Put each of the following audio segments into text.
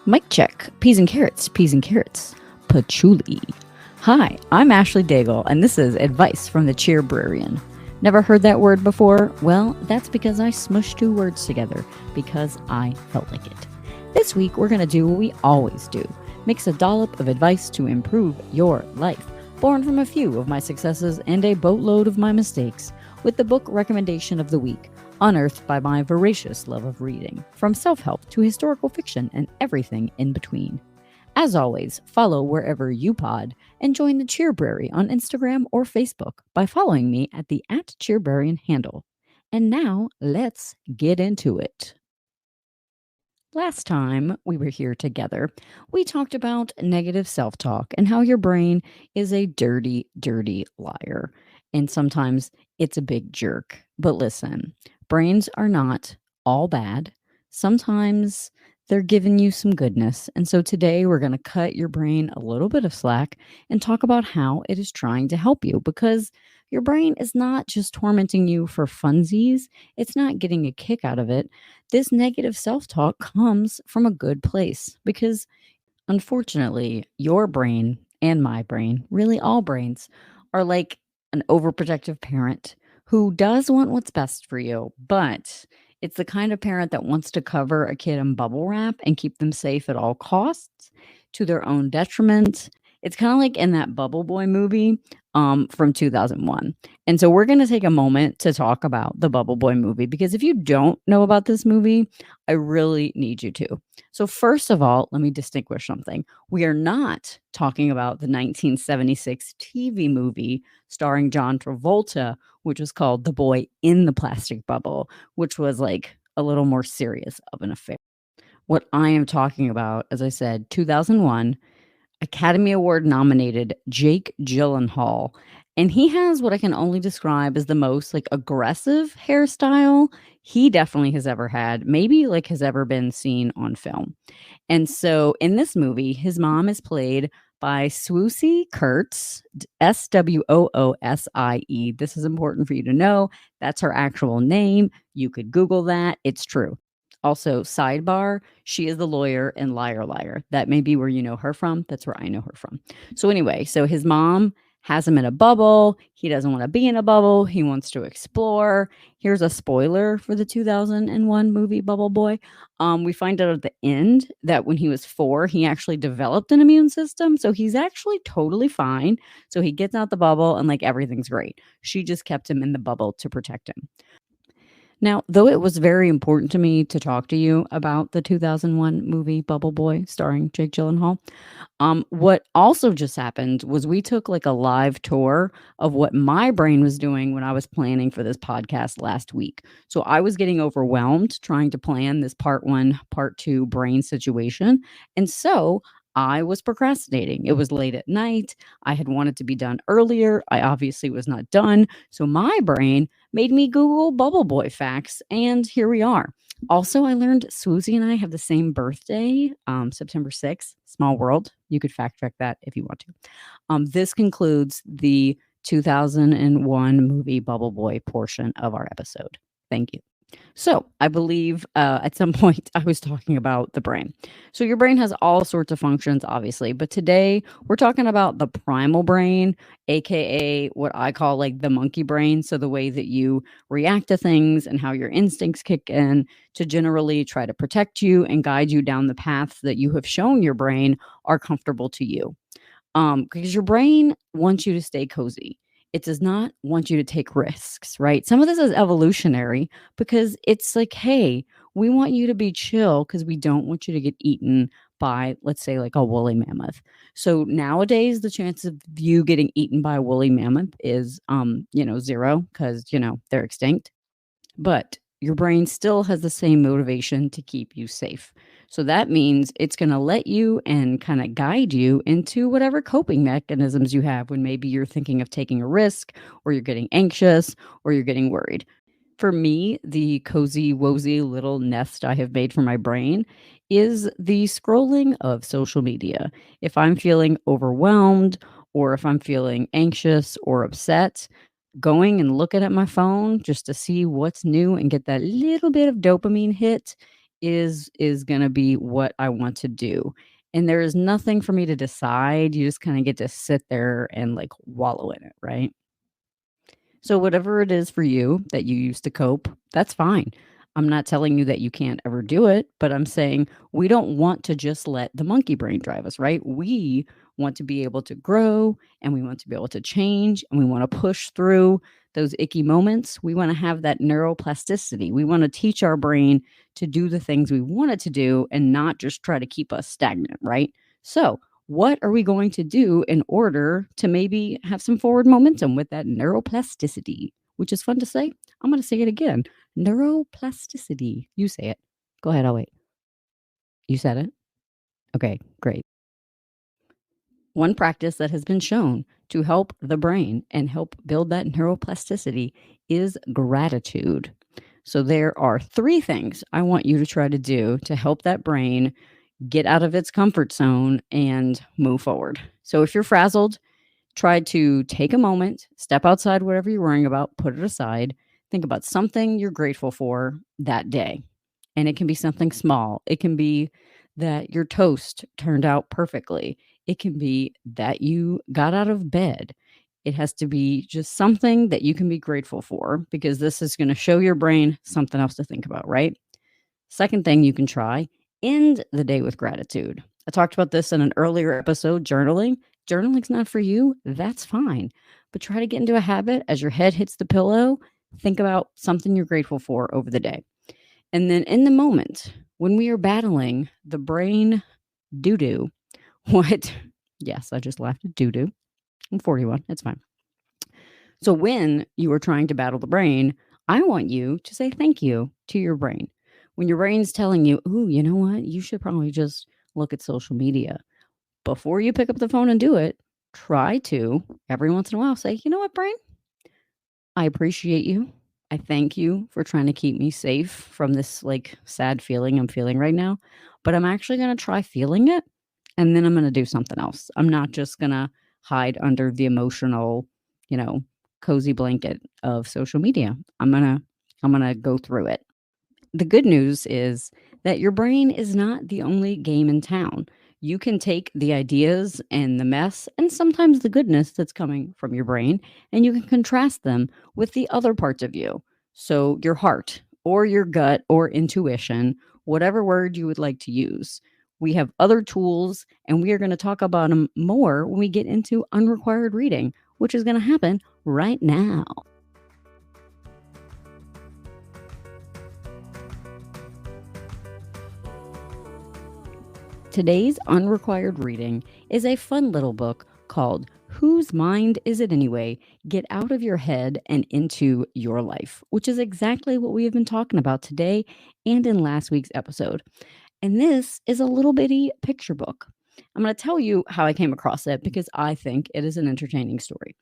Mic check. Peas and carrots, peas and carrots. Patchouli. Hi, I'm Ashley Daigle, and this is Advice from the Cheerbrarian. Never heard that word before? Well, that's because I smushed two words together because I felt like it. This week, we're going to do what we always do. Mix a dollop of advice to improve your life, born from a few of my successes and a boatload of my mistakes, with the book recommendation of the week, unearthed by my voracious love of reading, from self-help to historical fiction and everything in between. As always, follow wherever you pod and join the Cheerbrary on Instagram or Facebook by following me at the @Cheerbrarian handle. And now, let's get into it. Last time we were here together, we talked about negative self-talk and how your brain is a dirty, dirty liar. And sometimes it's a big jerk. But listen, brains are not all bad. Sometimes they're giving you some goodness. And so today we're going to cut your brain a little bit of slack and talk about how it is trying to help you, because your brain is not just tormenting you for funsies. It's not getting a kick out of it. This negative self talk comes from a good place because, unfortunately, your brain and my brain, really all brains, are like an overprotective parent who does want what's best for you, but it's the kind of parent that wants to cover a kid in bubble wrap and keep them safe at all costs to their own detriment. It's kind of like in that Bubble Boy movie from 2001. And so we're going to take a moment to talk about the Bubble Boy movie, because if you don't know about this movie, I really need you to. So first of all, let me distinguish something. We are not talking about the 1976 TV movie starring John Travolta, which was called The Boy in the Plastic Bubble, which was like a little more serious of an affair. What I am talking about, as I said, 2001, Academy Award nominated Jake Gyllenhaal, and he has what I can only describe as the most like aggressive hairstyle he definitely has ever had, maybe like has ever been seen on film. And so in this movie, his mom is played by Swoosie Kurtz, Swoosie. This is important for you to know. That's her actual name. You could Google that. It's true. Also, sidebar, she is the lawyer in Liar Liar. That may be where you know her from. That's where I know her from. So anyway, so his mom has him in a bubble. He doesn't want to be in a bubble. He wants to explore. Here's a spoiler for the 2001 movie Bubble Boy. We find out at the end that when he was 4, he actually developed an immune system. So he's actually totally fine. So he gets out the bubble and like everything's great. She just kept him in the bubble to protect him. Now, though it was very important to me to talk to you about the 2001 movie Bubble Boy starring Jake Gyllenhaal, what also just happened was we took like a live tour of what my brain was doing when I was planning for this podcast last week. So I was getting overwhelmed trying to plan this part 1, part 2 brain situation. And so I was procrastinating. It was late at night. I had wanted to be done earlier. I obviously was not done. So my brain made me Google Bubble Boy facts, and here we are. Also, I learned Swoosie and I have the same birthday, September 6th. Small world. You could fact check that if you want to. This concludes the 2001 movie Bubble Boy portion of our episode. Thank you. So I believe at some point I was talking about the brain. So your brain has all sorts of functions, obviously, but today we're talking about the primal brain, aka what I call like the monkey brain. So the way that you react to things and how your instincts kick in to generally try to protect you and guide you down the paths that you have shown your brain are comfortable to you. Because your brain wants you to stay cozy. It does not want you to take risks, right? Some of this is evolutionary because it's like, hey, we want you to be chill because we don't want you to get eaten by, let's say, like a woolly mammoth. So nowadays, the chance of you getting eaten by a woolly mammoth is, 0, because, they're extinct. But your brain still has the same motivation to keep you safe. So that means it's going to let you and kind of guide you into whatever coping mechanisms you have when maybe you're thinking of taking a risk, or you're getting anxious, or you're getting worried. For me, the cozy, wozy little nest I have made for my brain is the scrolling of social media. If I'm feeling overwhelmed, or if I'm feeling anxious or upset, going and looking at my phone just to see what's new and get that little bit of dopamine hit is going to be what I want to do. And there is nothing for me to decide. You just kind of get to sit there and like wallow in it, right? So whatever it is for you that you use to cope, that's fine. I'm not telling you that you can't ever do it, but I'm saying we don't want to just let the monkey brain drive us, right? We want to be able to grow and we want to be able to change and we want to push through those icky moments. We want to have that neuroplasticity. We want to teach our brain to do the things we want it to do and not just try to keep us stagnant, right? So, what are we going to do in order to maybe have some forward momentum with that neuroplasticity, which is fun to say? I'm going to say it again. Neuroplasticity. You say it. Go ahead. I'll wait. You said it. Okay, great. One practice that has been shown to help the brain and help build that neuroplasticity is gratitude. So, there are three things I want you to try to do to help that brain get out of its comfort zone and move forward. So, if you're frazzled, try to take a moment, step outside whatever you're worrying about, put it aside, think about something you're grateful for that day. And it can be something small. It can be that your toast turned out perfectly. It can be that you got out of bed. It has to be just something that you can be grateful for because this is going to show your brain something else to think about, right? Second thing you can try, end the day with gratitude. I talked about this in an earlier episode, journaling. Journaling's not for you, that's fine. But try to get into a habit as your head hits the pillow, think about something you're grateful for over the day. And then in the moment, when we are battling the brain doo doo, what? Yes, I just laughed at doo doo. I'm 41, it's fine. So when you are trying to battle the brain, I want you to say thank you to your brain. When your brain's telling you, "Ooh, you know what? You should probably just look at social media." Before you pick up the phone and do it, try to every once in a while say, "You know what, brain? I appreciate you. I thank you for trying to keep me safe from this like sad feeling I'm feeling right now, but I'm actually going to try feeling it and then I'm going to do something else. I'm not just going to hide under the emotional, you know, cozy blanket of social media. I'm going to go through it." The good news is that your brain is not the only game in town. You can take the ideas and the mess and sometimes the goodness that's coming from your brain and you can contrast them with the other parts of you. So, your heart or your gut or intuition, whatever word you would like to use. We have other tools and we are going to talk about them more when we get into unrequired reading, which is going to happen right now. Today's unrequired reading is a fun little book called Whose Mind Is It Anyway? Get Out of Your Head and Into Your Life, which is exactly what we have been talking about today and in last week's episode. And this is a little bitty picture book. I'm going to tell you how I came across it because I think it is an entertaining story.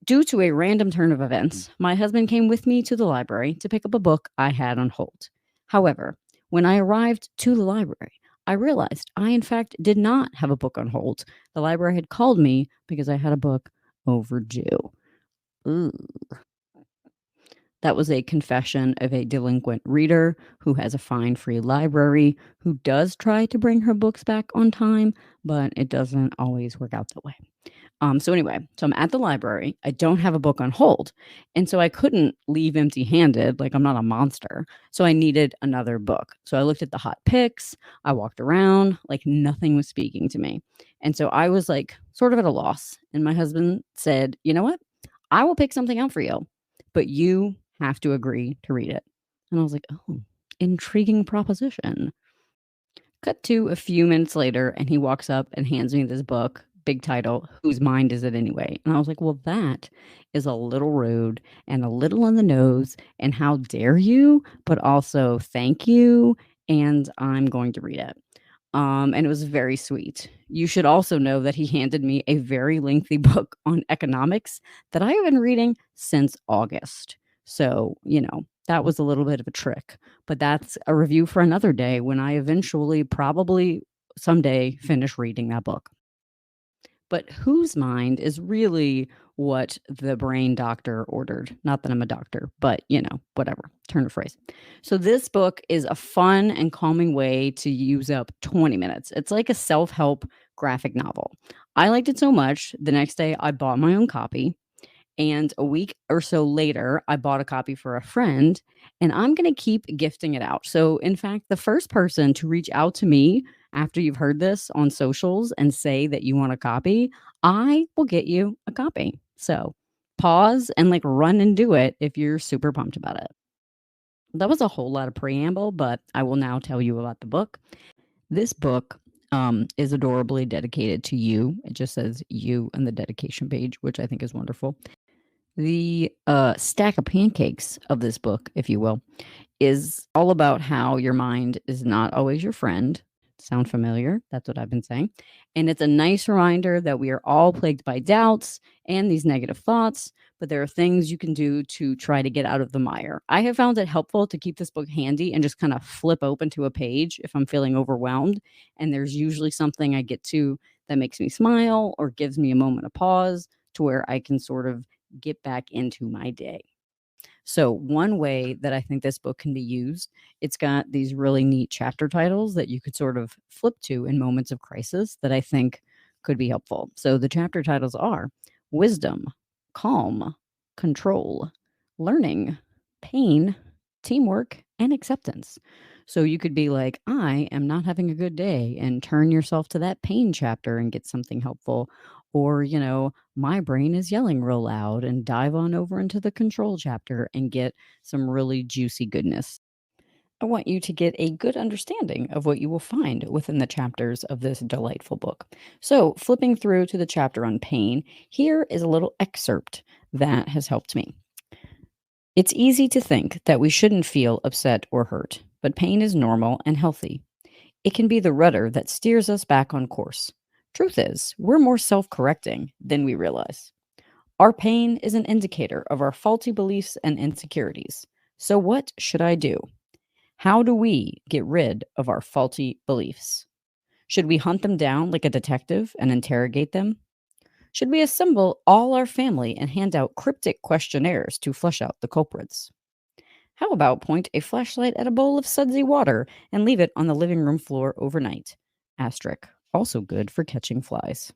Due to a random turn of events, my husband came with me to the library to pick up a book I had on hold. However, when I arrived to the library, I realized I, in fact, did not have a book on hold. The library had called me because I had a book overdue. Ooh. That was a confession of a delinquent reader who has a fine free library, who does try to bring her books back on time, but it doesn't always work out that way. So anyway, so I'm at the library. I don't have a book on hold. And so I couldn't leave empty handed. Like I'm not a monster. So I needed another book. So I looked at the hot picks. I walked around like nothing was speaking to me. And so I was like sort of at a loss. And my husband said, "You know what? I will pick something out for you, but you have to agree to read it." And I was like, "Oh, intriguing proposition." Cut to a few minutes later, and he walks up and hands me this book, big title, Whose Mind Is It Anyway? And I was like, well, that is a little rude and a little on the nose. And how dare you? But also, thank you. And I'm going to read it. And it was very sweet. You should also know that he handed me a very lengthy book on economics that I have been reading since August. So, that was a little bit of a trick, but that's a review for another day when I eventually probably someday finish reading that book. But whose mind is really what the brain doctor ordered. Not that I'm a doctor, but whatever, turn of phrase. So this book is a fun and calming way to use up 20 minutes. It's like a self-help graphic novel. I liked it so much, the next day I bought my own copy. And a week or so later, I bought a copy for a friend, and I'm going to keep gifting it out. So, in fact, the first person to reach out to me after you've heard this on socials and say that you want a copy, I will get you a copy. So, pause and run and do it if you're super pumped about it. That was a whole lot of preamble, but I will now tell you about the book. This book is adorably dedicated to you. It just says you on the dedication page, which I think is wonderful. The stack of pancakes of this book, if you will, is all about how your mind is not always your friend. Sound familiar? That's what I've been saying. And it's a nice reminder that we are all plagued by doubts and these negative thoughts, but there are things you can do to try to get out of the mire. I have found it helpful to keep this book handy and just kind of flip open to a page if I'm feeling overwhelmed. And there's usually something I get to that makes me smile or gives me a moment of pause to where I can sort of get back into my day. So one way that I think this book can be used, it's got these really neat chapter titles that you could sort of flip to in moments of crisis that I think could be helpful. So the chapter titles are Wisdom, Calm, Control, Learning, Pain, Teamwork, and Acceptance. So you could be like, I am not having a good day, and turn yourself to that pain chapter and get something helpful. Or, my brain is yelling real loud, and dive on over into the control chapter and get some really juicy goodness. I want you to get a good understanding of what you will find within the chapters of this delightful book. So, flipping through to the chapter on pain, here is a little excerpt that has helped me. It's easy to think that we shouldn't feel upset or hurt, but pain is normal and healthy. It can be the rudder that steers us back on course. Truth is, we're more self correcting than we realize. Our pain is an indicator of our faulty beliefs and insecurities. So, what should I do? How do we get rid of our faulty beliefs? Should we hunt them down like a detective and interrogate them? Should we assemble all our family and hand out cryptic questionnaires to flush out the culprits? How about point a flashlight at a bowl of sudsy water and leave it on the living room floor overnight? Asterisk. Also good for catching flies.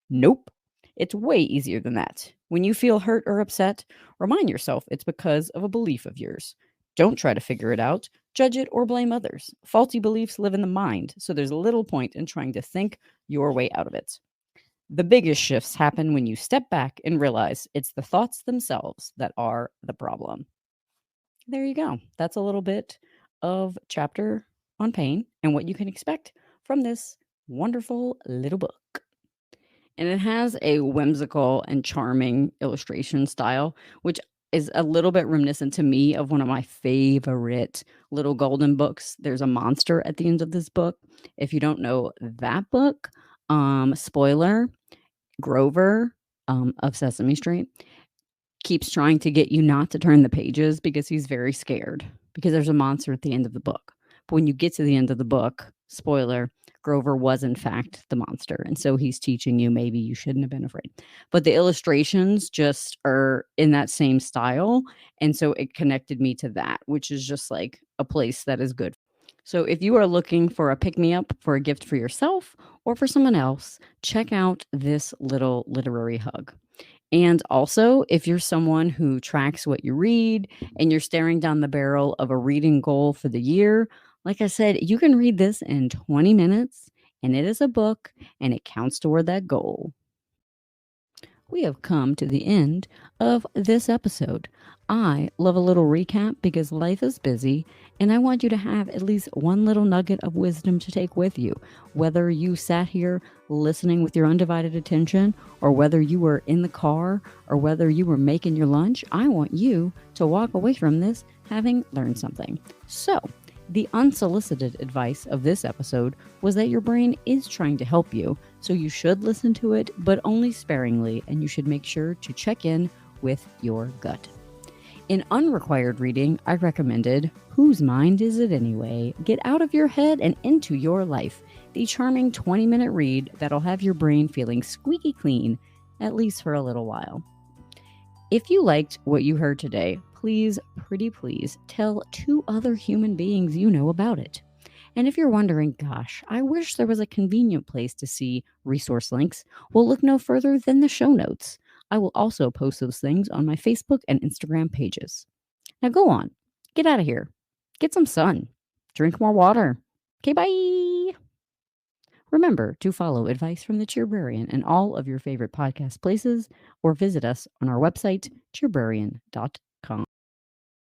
Nope. It's way easier than that. When you feel hurt or upset, remind yourself it's because of a belief of yours. Don't try to figure it out, judge it, or blame others. Faulty beliefs live in the mind, so there's little point in trying to think your way out of it. The biggest shifts happen when you step back and realize it's the thoughts themselves that are the problem. There you go. That's a little bit of chapter on pain and what you can expect from this wonderful little book. And it has a whimsical and charming illustration style, which is a little bit reminiscent to me of one of my favorite little golden books. There's a monster at the end of this book. If you don't know that book, spoiler, Grover of Sesame Street keeps trying to get you not to turn the pages because he's very scared because there's a monster at the end of the book. But when you get to the end of the book, spoiler, Grover was in fact the monster. And so he's teaching you maybe you shouldn't have been afraid. But the illustrations just are in that same style. And so it connected me to that, which is just like a place that is good. So if you are looking for a pick-me-up for a gift for yourself or for someone else, check out this little literary hug. And also, if you're someone who tracks what you read and you're staring down the barrel of a reading goal for the year, like I said, you can read this in 20 minutes, and it is a book, and it counts toward that goal. We have come to the end of this episode. I love a little recap because life is busy, and I want you to have at least one little nugget of wisdom to take with you. Whether you sat here listening with your undivided attention, or whether you were in the car, or whether you were making your lunch, I want you to walk away from this having learned something. So, the unsolicited advice of this episode was that your brain is trying to help you, so you should listen to it, but only sparingly, and you should make sure to check in with your gut. In unrequired reading, I recommended Whose Mind Is It Anyway? Get out of your head and into your life. The charming 20-minute read that'll have your brain feeling squeaky clean, at least for a little while. If you liked what you heard today, please, pretty please, tell 2 other human beings you know about it. And if you're wondering, gosh, I wish there was a convenient place to see resource links, well, look no further than the show notes. I will also post those things on my Facebook and Instagram pages. Now go on, get out of here, get some sun, drink more water. Okay, bye. Remember to follow Advice from the Cheerbrarian in all of your favorite podcast places or visit us on our website, cheerbrarian.com.